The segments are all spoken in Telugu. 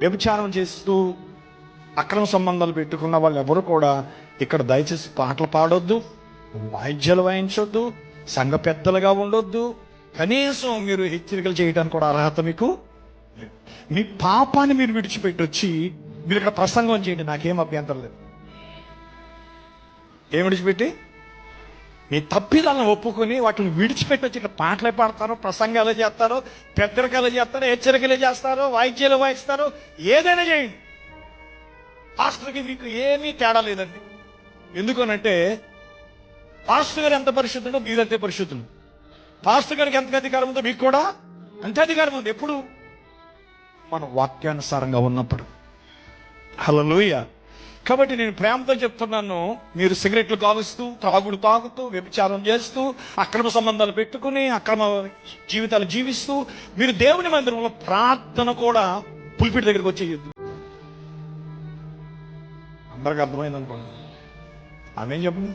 వ్యభిచారం చేస్తూ అక్రమ సంబంధాలు పెట్టుకున్న వాళ్ళు ఎవరు కూడా ఇక్కడ దయచేసి పాటలు పాడొద్దు, వాయిద్యాలు వాయించొద్దు, సంఘ పెద్దలుగా ఉండొద్దు. కనీసం మీరు హెచ్చరికలు చేయడానికి కూడా అర్హత మీకు. మీ పాపాన్ని మీరు విడిచిపెట్టి వచ్చి మీరు ఇక్కడ ప్రసంగం చేయండి, నాకేం అభ్యంతరం లేదు. ఏం విడిచిపెట్టి? మీ తప్పిదాలను ఒప్పుకొని వాటిని విడిచిపెట్టి వచ్చి ఇక్కడ పాటలే పాడతారు, ప్రసంగాలు చేస్తారు, పెద్దరికలు చేస్తారు, హెచ్చరికలు చేస్తారు, వాయిద్యాలు వాయిస్తారు, ఏదైనా చేయండి. పాస్టర్కి మీకు ఏమీ తేడా లేదండి. ఎందుకనంటే పాస్టర్ గారు ఎంత పరిశుద్ధుడో మీరంతే పరిశుద్ధులు. పాస్టర్ గారికి ఎంత అధికారం ఉందో మీకు కూడా అంతే అధికారం ఉంది. ఎప్పుడు? మన వాక్యానుసారంగా ఉన్నప్పుడు. హల్లెలూయా. కాబట్టి నేను ప్రేమతో చెప్తున్నాను, మీరు సిగరెట్లు కాలుస్తూ, తాగుడు తాగుతూ, వ్యభిచారం చేస్తూ, అక్రమ సంబంధాలు పెట్టుకుని అక్రమ జీవితాలు జీవిస్తూ మీరు దేవుని మందిరంలో ప్రార్థన కూడా పులిపిటి దగ్గరికి వచ్చేయద్దు. అందరికి అర్థమైంది అనుకోండి. ఆమె చెప్పండి.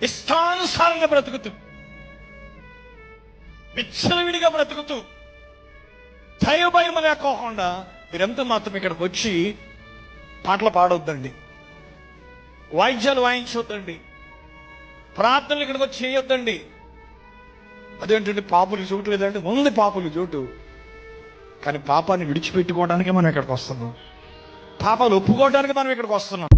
ఇష్టానుసారంగా బ్రతుకుతూ, విచ్చలవిడిగా బ్రతుకుతూ, భయం లేకోకుండా మీరెంత మాత్రం ఇక్కడికి వచ్చి పాటలు పాడొద్దండి, వాయిద్యాలు వాయించొద్దండి, ప్రార్థనలు ఇక్కడికి వచ్చి చేయొద్దండి. అదేంటంటే పాపులు చోటు లేదంటే ఉంది, పాపులు చోటు. కానీ పాపాన్ని విడిచిపెట్టుకోవడానికే మనం ఇక్కడికి వస్తున్నాం, పాపాలు ఒప్పుకోవడానికి మనం ఇక్కడికి వస్తున్నాం.